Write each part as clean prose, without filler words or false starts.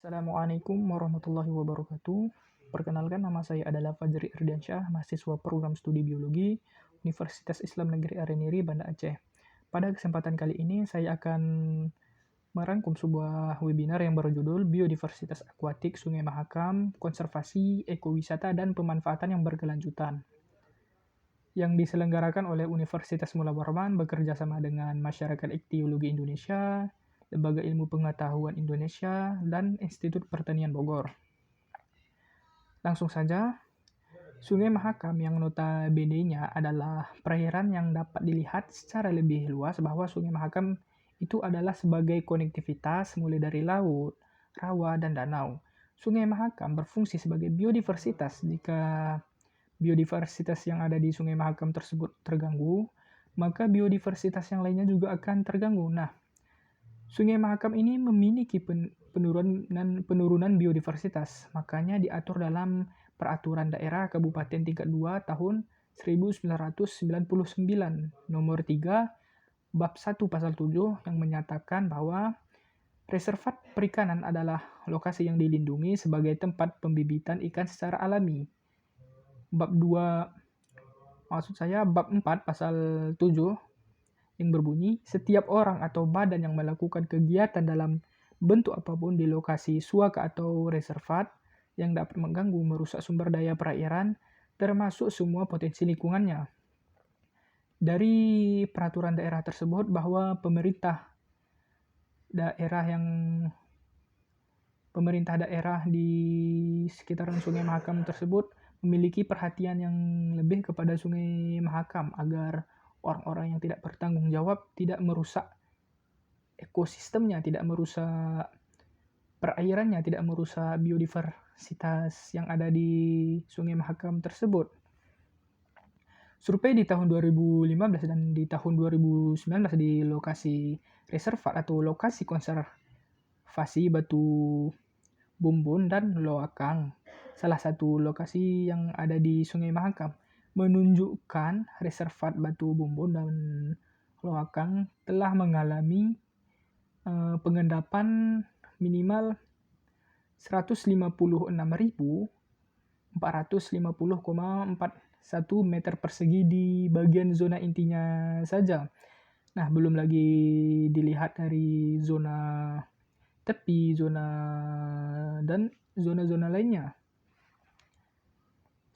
Assalamualaikum warahmatullahi wabarakatuh. Perkenalkan, nama saya adalah Fajri Ardiansyah, mahasiswa program studi biologi Universitas Islam Negeri Areniri, Banda Aceh. Pada kesempatan kali ini, saya akan merangkum sebuah webinar yang berjudul Biodiversitas Akuatik Sungai Mahakam, Konservasi, Ekowisata, dan Pemanfaatan yang Berkelanjutan, yang diselenggarakan oleh Universitas Mula Warman bekerja sama dengan Masyarakat Iktiyologi Indonesia, Lembaga Ilmu Pengetahuan Indonesia, dan Institut Pertanian Bogor. Langsung saja, Sungai Mahakam yang notabene-nya adalah perairan yang dapat dilihat secara lebih luas bahwa Sungai Mahakam itu adalah sebagai konektivitas mulai dari laut, rawa, dan danau. Sungai Mahakam berfungsi sebagai biodiversitas. Jika biodiversitas yang ada di Sungai Mahakam tersebut terganggu, maka biodiversitas yang lainnya juga akan terganggu. Nah, Sungai Mahakam ini memiliki penurunan biodiversitas, makanya diatur dalam Peraturan Daerah Kabupaten Tingkat 2 tahun 1999 nomor 3 bab 1 pasal 7 yang menyatakan bahwa reservat perikanan adalah lokasi yang dilindungi sebagai tempat pembibitan ikan secara alami. Bab 4 pasal 7 yang berbunyi, setiap orang atau badan yang melakukan kegiatan dalam bentuk apapun di lokasi suaka atau reservat yang dapat mengganggu, merusak sumber daya perairan, termasuk semua potensi lingkungannya. Dari peraturan daerah tersebut bahwa pemerintah daerah di sekitaran Sungai Mahakam tersebut memiliki perhatian yang lebih kepada Sungai Mahakam agar orang-orang yang tidak bertanggung jawab tidak merusak ekosistemnya, tidak merusak perairannya, tidak merusak biodiversitas yang ada di Sungai Mahakam tersebut. Survei di tahun 2015 dan di tahun 2019 di lokasi reservat atau lokasi konservasi Batu Bumbun dan Loakang, salah satu lokasi yang ada di Sungai Mahakam, menunjukkan reservat Batu Bumbun dan Loakang telah mengalami pengendapan minimal 156.450,41 meter persegi di bagian zona intinya saja. Nah, belum lagi dilihat dari zona tepi, dan zona-zona lainnya.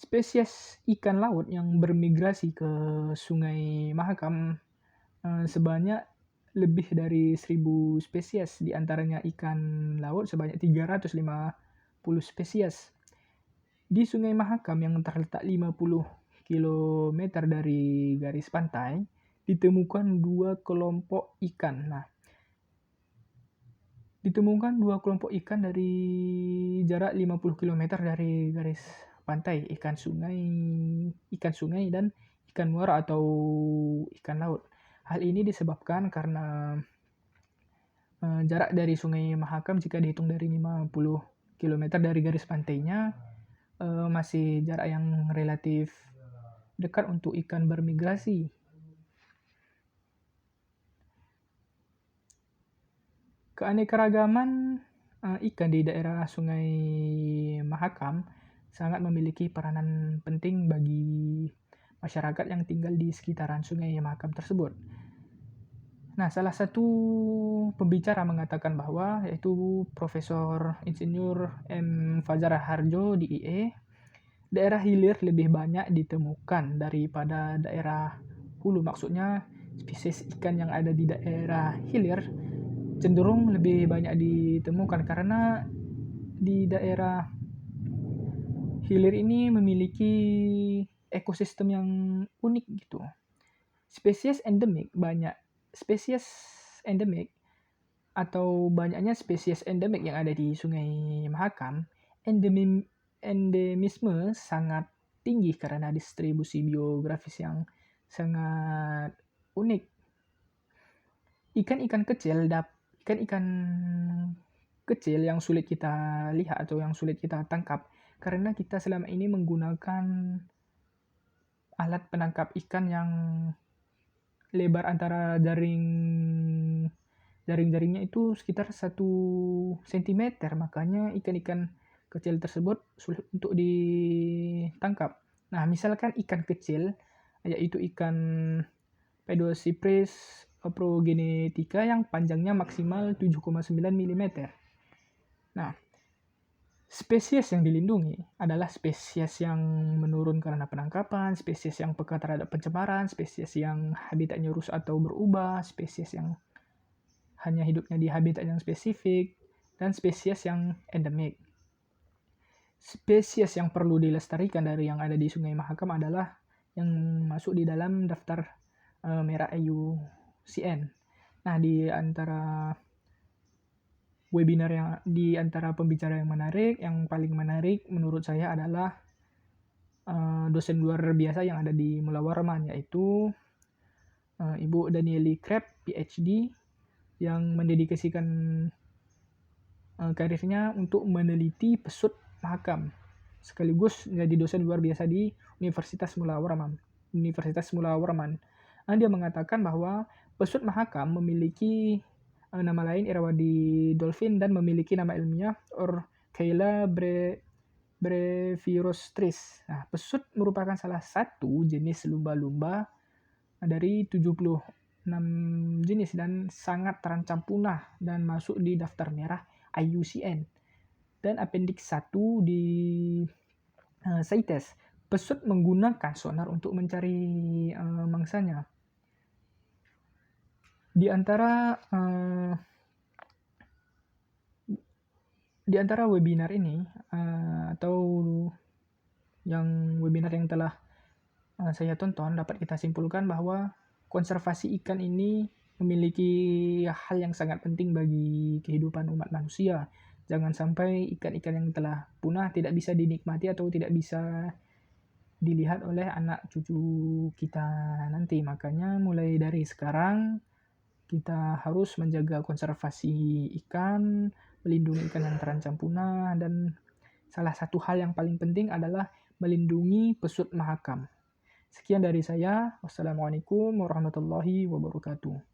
Spesies ikan laut yang bermigrasi ke Sungai Mahakam sebanyak lebih dari 1.000 spesies, diantaranya ikan laut sebanyak 350 spesies. Di Sungai Mahakam yang terletak 50 km dari garis pantai, ditemukan dua kelompok ikan. Nah, ditemukan dua kelompok ikan dari jarak 50 km dari garis pantai, ikan sungai dan ikan muara atau ikan laut. Hal ini disebabkan karena jarak dari Sungai Mahakam jika dihitung dari 50 km dari garis pantainya masih jarak yang relatif dekat untuk ikan bermigrasi. Keanekaragaman ikan di daerah Sungai Mahakam sangat memiliki peranan penting bagi masyarakat yang tinggal di sekitaran Sungai Mahakam tersebut. Nah, salah satu pembicara mengatakan bahwa, yaitu Profesor Insinyur M. Fajar Harjo di IE, daerah hilir lebih banyak ditemukan daripada daerah hulu. Maksudnya, spesies ikan yang ada di daerah hilir cenderung lebih banyak ditemukan karena di daerah hilir ini memiliki ekosistem yang unik gitu. Spesies endemik atau banyaknya spesies endemik yang ada di Sungai Mahakam, endemisme sangat tinggi karena distribusi biografis yang sangat unik. Ikan-ikan kecil yang sulit kita lihat atau yang sulit kita tangkap karena kita selama ini menggunakan alat penangkap ikan yang lebar antara jaring Jaring-jaringnya itu sekitar 1 cm, makanya ikan-ikan kecil tersebut sulit untuk ditangkap. Nah, misalkan ikan kecil, yaitu ikan Pedoscypris progenetica yang panjangnya maksimal 7,9 mm. Nah, spesies yang dilindungi adalah spesies yang menurun karena penangkapan, spesies yang peka terhadap pencemaran, spesies yang habitatnya rusak atau berubah, spesies yang hanya hidupnya di habitat yang spesifik, dan spesies yang endemik. Spesies yang perlu dilestarikan dari yang ada di Sungai Mahakam adalah yang masuk di dalam daftar merah IUCN. Nah, di antara pembicara yang menarik, yang paling menarik menurut saya adalah dosen luar biasa yang ada di Mula Warman, yaitu Ibu Danieli Kreb, PhD, yang mendedikasikan karirnya untuk meneliti pesut mahakam, sekaligus menjadi dosen luar biasa di Universitas Mula Warman. Dia mengatakan bahwa pesut mahakam memiliki nama lain Irrawaddy dolphin dan memiliki nama ilmiah Orcaela brevirostris. Nah, pesut merupakan salah satu jenis lumba-lumba dari 76 jenis dan sangat terancam punah dan masuk di daftar merah IUCN. Dan Appendix 1 di CITES, pesut menggunakan sonar untuk mencari mangsanya. Di antara webinar ini atau webinar yang telah saya tonton, dapat kita simpulkan bahwa konservasi ikan ini memiliki hal yang sangat penting bagi kehidupan umat manusia. Jangan sampai ikan-ikan yang telah punah tidak bisa dinikmati atau tidak bisa dilihat oleh anak cucu kita nanti. Makanya mulai dari sekarang kita harus menjaga konservasi ikan, melindungi ikan yang terancam punah, dan salah satu hal yang paling penting adalah melindungi pesut mahakam. Sekian dari saya. Wassalamualaikum warahmatullahi wabarakatuh.